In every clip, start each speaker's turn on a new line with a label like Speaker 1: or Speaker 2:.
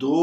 Speaker 1: 2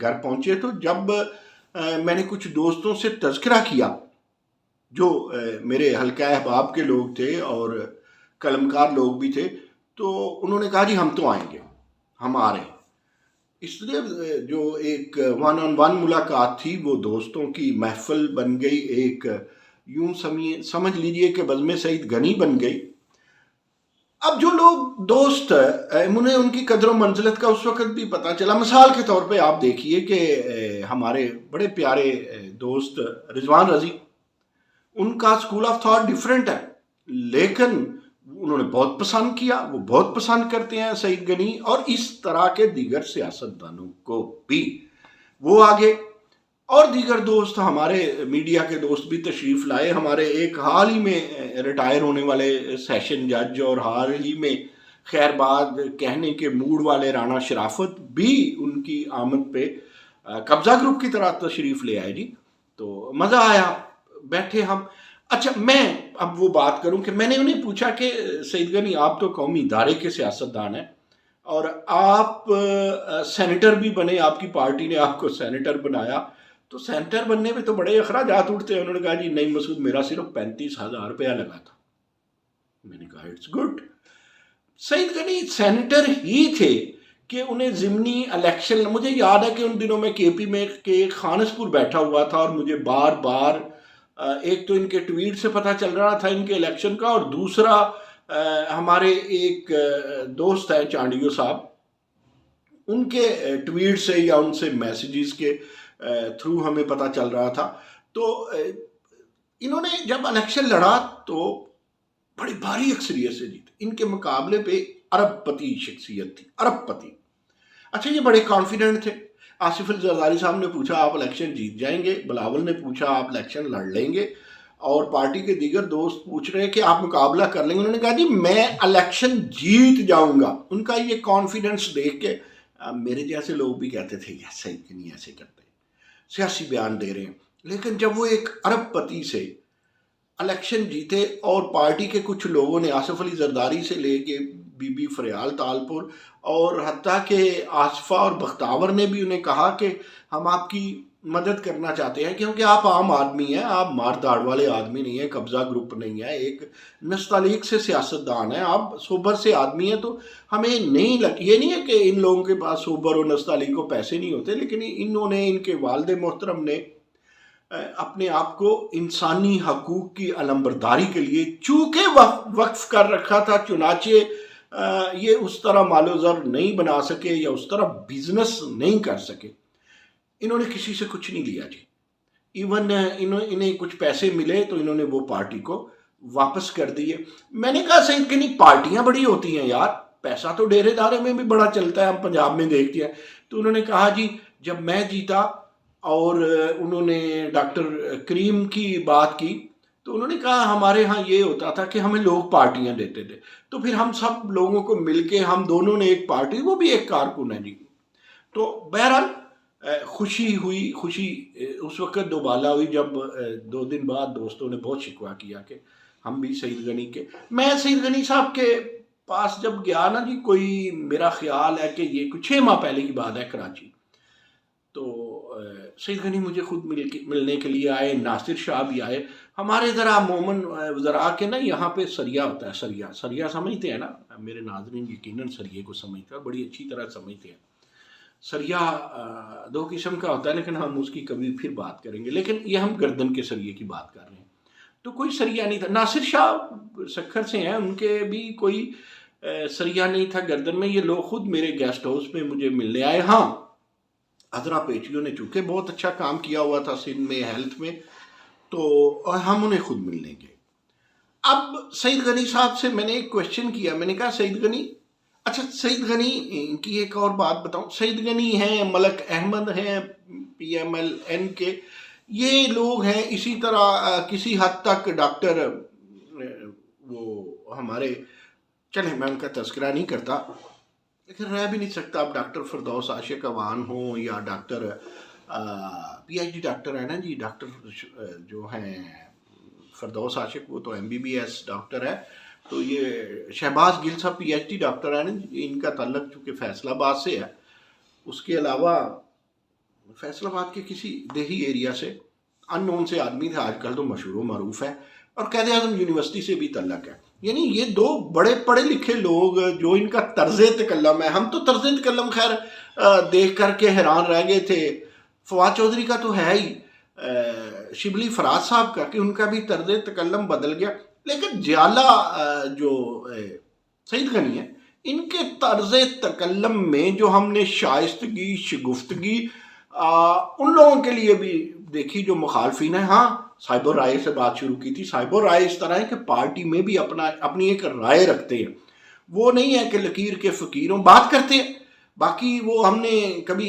Speaker 1: گھر پہنچے، تو جب میں نے کچھ دوستوں سے تذکرہ کیا جو میرے حلقہ احباب کے لوگ تھے اور قلمکار لوگ بھی تھے، تو انہوں نے کہا جی ہم تو آئیں گے، ہم آ رہے ہیں۔ اس لیے جو ایک ون آن ون ملاقات تھی وہ دوستوں کی محفل بن گئی، ایک یوں سمجھ لیجئے کہ بزم سعید غنی بن گئی۔ اب جو لوگ دوست انہیں ان کی قدر و منزلت کا اس وقت بھی پتہ چلا۔ مثال کے طور پہ آپ دیکھیے کہ ہمارے بڑے پیارے دوست رضوان رضی، ان کا اسکول آف تھاٹ ڈیفرنٹ ہے، لیکن انہوں نے بہت پسند کیا، وہ بہت پسند کرتے ہیں سعید غنی اور اس طرح کے دیگر سیاستدانوں کو بھی۔ وہ آگے اور دیگر دوست ہمارے میڈیا کے دوست بھی تشریف لائے۔ ہمارے ایک حال ہی میں ریٹائر ہونے والے سیشن جج اور حال ہی میں خیر بات کہنے کے موڈ والے رانا شرافت بھی ان کی آمد پہ قبضہ گروپ کی طرح تشریف لے آئے جی۔ تو مزہ آیا، بیٹھے ہم۔ اچھا میں اب وہ بات کروں کہ میں نے انہیں پوچھا کہ سعید غنی آپ تو قومی ادارے کے سیاستدان ہیں اور آپ سینیٹر بھی بنے، آپ کی پارٹی نے آپ کو سینیٹر بنایا، تو سینیٹر بننے میں تو بڑے اخراجات اٹھتے ہیں۔ انہوں نے کہا جی نہیں مسعود، میرا صرف 35,000 روپیہ لگا تھا۔ میں نے کہا it's good. Saeed Ghani senator ہی تھے کہ انہیں ضمنی الیکشن، مجھے یاد ہے کہ ان دنوں میں کے پی میں کے خانس پور بیٹھا ہوا تھا اور مجھے بار بار ایک تو ان کے ٹویٹ سے پتہ چل رہا تھا ان کے الیکشن کا، اور دوسرا ہمارے ایک دوست ہیں چانڈیو صاحب، ان کے ٹویٹ سے یا ان سے میسیجز کے تھرو ہمیں پتہ چل رہا تھا۔ تو انہوں نے جب الیکشن لڑا تو بڑی بھاری اکثریت سے جیتے، ان کے مقابلے پہ ارب پتی شخصیت تھی، ارب پتی۔ اچھا یہ بڑے کانفیڈنٹ تھے۔ آصف الزرداری صاحب نے پوچھا آپ الیکشن جیت جائیں گے، بلاول نے پوچھا آپ الیکشن لڑ لیں گے، اور پارٹی کے دیگر دوست پوچھ رہے ہیں کہ آپ مقابلہ کر لیں گے۔ انہوں نے کہا جی میں الیکشن جیت جاؤں گا۔ ان کا یہ کانفیڈنس دیکھ کے میرے جیسے لوگ بھی کہتے تھے یہ سعید غنی ایسے کرتے ہیں، سیاسی بیان دے رہے ہیں، لیکن جب وہ ایک ارب پتی سے الیکشن جیتے اور پارٹی کے کچھ لوگوں نے آصف علی زرداری سے لے کے بی بی فریال تالپور اور حتیٰ کہ آصفہ اور بختاور نے بھی انہیں کہا کہ ہم آپ کی مدد کرنا چاہتے ہیں کیونکہ آپ عام آدمی ہیں، آپ مار داڑ والے آدمی نہیں ہیں، قبضہ گروپ نہیں ہے، ایک نستعلیق سے سیاستدان ہیں، آپ سوبر سے آدمی ہیں، تو ہمیں نہیں یہ نہیں ہے کہ ان لوگوں کے پاس سوبر اور نستعلیق کو پیسے نہیں ہوتے، لیکن انہوں نے، ان کے والد محترم نے اپنے آپ کو انسانی حقوق کی علمبرداری کے لیے چونکہ وقف کر رکھا تھا، چنانچہ یہ اس طرح مال و زر نہیں بنا سکے یا اس طرح بزنس نہیں کر سکے۔ انہوں نے کسی سے کچھ نہیں لیا جی، ایون انہیں کچھ پیسے ملے تو انہوں نے وہ پارٹی کو واپس کر دیے۔ میں نے کہا سعید غنی پارٹیاں بڑی ہوتی ہیں یار، پیسہ تو ڈیرے دارے میں بھی بڑا چلتا ہے، ہم پنجاب میں دیکھتے ہیں۔ تو انہوں نے کہا جی جب میں جیتا اور انہوں نے ڈاکٹر کریم کی بات کی تو انہوں نے کہا ہمارے ہاں یہ ہوتا تھا کہ ہمیں لوگ پارٹیاں دیتے تھے، تو پھر ہم سب لوگوں کو مل کے ہم دونوں نے ایک پارٹی، وہ بھی ایک کارکن ہے جی۔ تو بہرحال خوشی ہوئی، خوشی اس وقت دوبالا ہوئی جب 2 دن بعد دوستوں نے بہت شکوہ کیا کہ ہم بھی سعید غنی کے، میں سعید غنی صاحب کے پاس جب گیا نا جی، کوئی میرا خیال ہے کہ یہ کچھ 6 ماہ پہلے کی بات ہے، کراچی، تو سعید غنی مجھے خود ملنے کے لیے آئے، ناصر شاہ بھی آئے۔ ہمارے ذرا مومن وزراء کے نا یہاں پہ سریا ہوتا ہے، سریا سمجھتے ہیں نا میرے ناظرین، یقیناً سریے کو سمجھتے ہیں، بڑی اچھی طرح سمجھتے ہیں۔ سریا 2 قسم کا ہوتا ہے، لیکن ہم اس کی کبھی پھر بات کریں گے، لیکن یہ ہم گردن کے سریے کی بات کر رہے ہیں۔ تو کوئی سریا نہیں تھا، ناصر شاہ سکھر سے ہیں، ان کے بھی کوئی سریا نہیں تھا گردن میں۔ یہ لوگ خود میرے گیسٹ ہاؤس میں مجھے ملنے آئے۔ ہاں عذرا پیچیوں نے چونکہ بہت اچھا کام کیا ہوا تھا سندھ میں ہیلتھ میں، تو ہم انہیں خود ملنے گئے۔ اب سعید غنی صاحب سے میں نے ایک کویشچن کیا، میں نے کہا سعید غنی، اچھا سعید غنی کی ایک اور بات بتاؤں، سعید غنی ہیں، ملک احمد ہیں پی ایم ایل این کے، یہ لوگ ہیں، اسی طرح کسی حد تک ڈاکٹر وہ ہمارے، چلیں میں ان کا تذکرہ نہیں کرتا لیکن رہ بھی نہیں سکتا، اب ڈاکٹر فردوس عاشق اوان ہوں یا doctor P H D doctor ہے نا جی، ڈاکٹر جو ہیں فردوس عاشق، وہ تو M B B S doctor ہے، تو یہ شہباز گل صاحب پی ایچ ڈی ڈاکٹر ہے نا، ان کا تعلق چونکہ فیصل آباد سے ہے، اس کے علاوہ فیصل آباد کے کسی دیہی ایریا سے ان نون سے آدمی تھے، آج کل تو مشہور و معروف ہے اور قائد اعظم یونیورسٹی سے بھی تعلق ہے. یعنی یہ دو بڑے پڑھے لکھے لوگ جو ان کا طرز تکلم ہے، ہم تو طرز تکلم خیر دیکھ کر کے حیران رہ گئے تھے. فواد چودھری کا تو ہے ہی، شبلی فراز صاحب کا، کہ ان کا بھی طرز تکلم بدل گیا. لیکن جیالہ جو سعید غنی ہے، ان کے طرز تکلم میں جو ہم نے شائستگی، شگفتگی ان لوگوں کے لیے بھی دیکھی جو مخالفین ہیں. ہاں، صاحب رائے سے بات شروع کی تھی. صاحب رائے اس طرح ہے کہ پارٹی میں بھی اپنی ایک رائے رکھتے ہیں، وہ نہیں ہے کہ لکیر کے فقیروں بات کرتے ہیں. باقی وہ ہم نے کبھی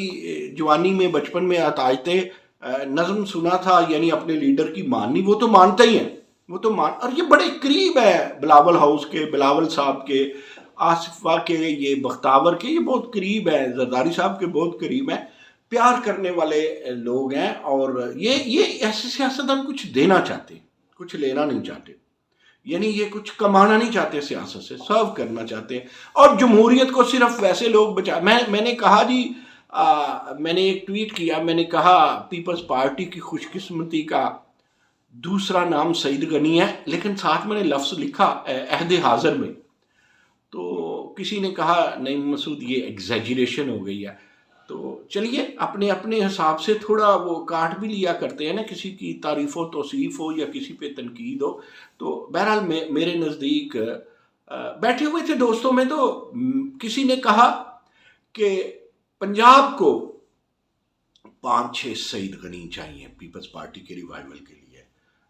Speaker 1: جوانی میں بچپن میں آتاجتے نظم سنا تھا، یعنی اپنے لیڈر کی ماننی، وہ تو مانتے ہی ہیں، وہ تو اور یہ بڑے قریب ہے بلاول ہاؤس کے، بلاول صاحب کے، آصفہ کے، یہ بختاور کے، یہ بہت قریب ہے، زرداری صاحب کے بہت قریب ہیں، پیار کرنے والے لوگ ہیں. اور یہ ایسے سیاستدان کچھ دینا چاہتے، کچھ لینا نہیں چاہتے. یعنی یہ کچھ کمانا نہیں چاہتے سیاست سے، سرو کرنا چاہتے ہیں. اور جمہوریت کو صرف ویسے لوگ بچا. میں نے کہا جی، میں نے ایک ٹویٹ کیا، میں نے کہا پیپلز پارٹی کی خوش قسمتی کا دوسرا نام سعید غنی ہے، لیکن ساتھ میں نے لفظ لکھا عہد حاضر میں. تو کسی نے کہا نہیں مسعود، یہ ایگزیجریشن ہو گئی ہے. تو چلیے، اپنے اپنے حساب سے تھوڑا وہ کاٹ بھی لیا کرتے ہیں نا، کسی کی تعریف و توصیف ہو یا کسی پہ تنقید ہو. تو بہرحال میرے نزدیک بیٹھے ہوئے تھے دوستوں میں، تو کسی نے کہا کہ پنجاب کو 5-6 سعید غنی چاہیے پیپلز پارٹی کے ریوائیول کے لیے.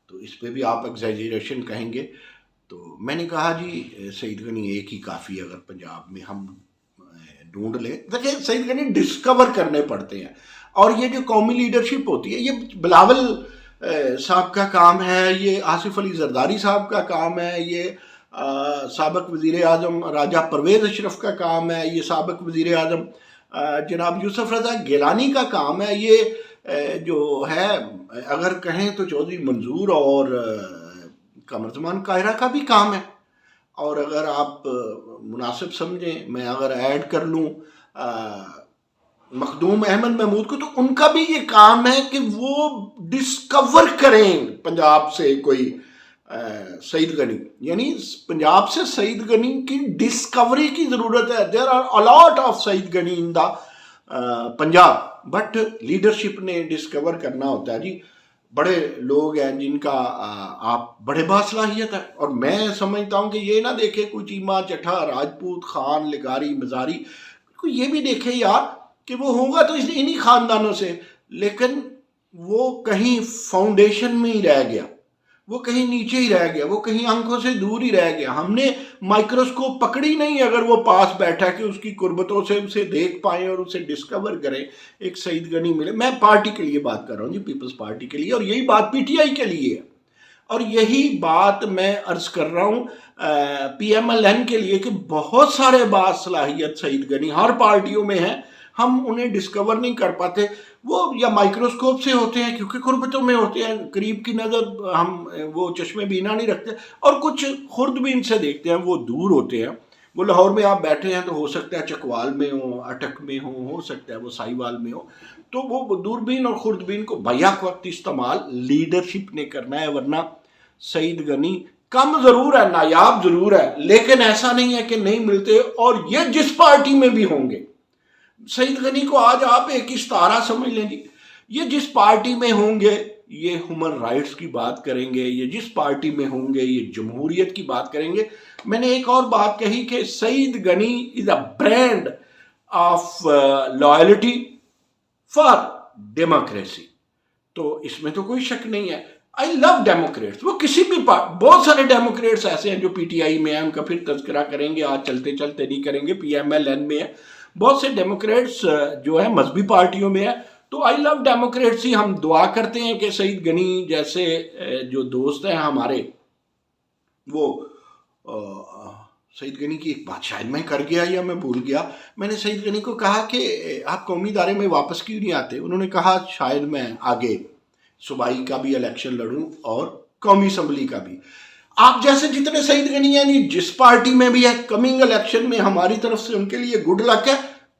Speaker 1: تو اس پہ بھی آپ ایگزیجریشن کہیں گے. تو میں نے کہا جی سعید غنی ایک ہی کافی ہے. اگر پنجاب میں ہم ڈھونڈ لیں، دیکھیں سعید غنی ڈسکور کرنے پڑتے ہیں. اور یہ جو قومی لیڈرشپ ہوتی ہے، یہ بلاول صاحب کا کام ہے، یہ آصف علی زرداری صاحب کا کام ہے، یہ سابق وزیر اعظم راجہ پرویز اشرف کا کام ہے، یہ سابق وزیر اعظم جناب یوسف رضا گیلانی کا کام ہے، یہ جو ہے اگر کہیں تو چودھری منظور اور قمرزمان قاہرہ کا بھی کام ہے. اور اگر آپ مناسب سمجھیں، میں اگر ایڈ کر لوں مخدوم احمد محمود کو، تو ان کا بھی یہ کام ہے کہ وہ ڈسکور کریں پنجاب سے کوئی سعید غنی. یعنی پنجاب سے سعید غنی کی ڈسکوری کی ضرورت ہے. There are a lot of Saeed Ghani in the Punjab, but leadership نے ڈسکور کرنا ہوتا ہے. جی بڑے لوگ ہیں جن کا آپ بڑے باصلاحیت ہے. اور میں سمجھتا ہوں کہ یہ نہ دیکھے کوئی چیمہ چٹھا راجپوت خان لگاری مزاری، کوئی یہ بھی دیکھے یار کہ وہ ہوگا تو انہی خاندانوں سے، لیکن وہ کہیں فاؤنڈیشن میں ہی رہ گیا، وہ کہیں نیچے ہی رہ گیا، وہ کہیں آنکھوں سے دور ہی رہ گیا. ہم نے مائکروسکوپ پکڑی نہیں اگر وہ پاس بیٹھا کہ اس کی قربتوں سے اسے دیکھ پائیں اور اسے ڈسکور کریں، ایک سعید غنی ملے. میں پارٹی کے لیے بات کر رہا ہوں جی، پیپلز پارٹی کے لیے، اور یہی بات پی ٹی آئی کے لیے ہے، اور یہی بات میں عرض کر رہا ہوں پی ایم ایل این کے لیے کہ بہت سارے باصلاحیت سعید غنی ہر پارٹیوں میں ہیں، ہم انہیں ڈسکور نہیں کر پاتے. وہ یا مائکروسکوپ سے ہوتے ہیں کیونکہ قربتوں میں ہوتے ہیں، قریب کی نظر ہم وہ چشمے بینا نہیں رکھتے، اور کچھ خوردبین سے دیکھتے ہیں، وہ دور ہوتے ہیں. وہ لاہور میں آپ بیٹھے ہیں تو ہو سکتا ہے چکوال میں ہو، اٹک میں ہو سکتا ہے وہ سائیوال میں ہو. تو وہ دوربین اور خوردبین کو بیک وقت استعمال لیڈرشپ نے کرنا ہے، ورنہ سعید غنی کم ضرور ہے، نایاب ضرور ہے، لیکن ایسا نہیں ہے کہ نہیں ملتے. اور یہ جس پارٹی میں بھی ہوں گے، سعید غنی کو آج آپ ایک ہی ستارہ سمجھ لیں جی، یہ جس پارٹی میں ہوں گے یہ ہیومن رائٹس کی بات کریں گے، یہ جس پارٹی میں ہوں گے یہ جمہوریت کی بات کریں گے. میں نے ایک اور بات کہی کہ Saeed Ghani is a brand of loyalty for democracy. تو اس میں تو کوئی شک نہیں ہے. I love democrats. وہ کسی بھی بہت سارے ڈیموکریٹس ایسے ہیں جو پی ٹی آئی میں ہیں، ان کا پھر تذکرہ کریں گے، آج چلتے چلتے نہیں کریں گے، پی ایم ایل این میں ہے. بہت سے ڈیموکریٹس جو ہیں مذہبی پارٹیوں میں ہیں. تو آئی لو ڈیموکریٹس ہی ہم دعا کرتے ہیں کہ سعید غنی جیسے جو دوست ہیں ہمارے، وہ سعید غنی کی ایک بات شاید میں کر گیا یا میں بھول گیا. میں نے سعید غنی کو کہا کہ آپ قومی ادارے میں واپس کیوں نہیں آتے؟ انہوں نے کہا شاید میں آگے صوبائی کا بھی الیکشن لڑوں اور قومی اسمبلی کا بھی. آپ جیسے جتنے سعید غنی ہیں جس پارٹی میں بھی ہے، کمنگ الیکشن میں ہماری طرف سے ان کے لیے گڈ لک ہے.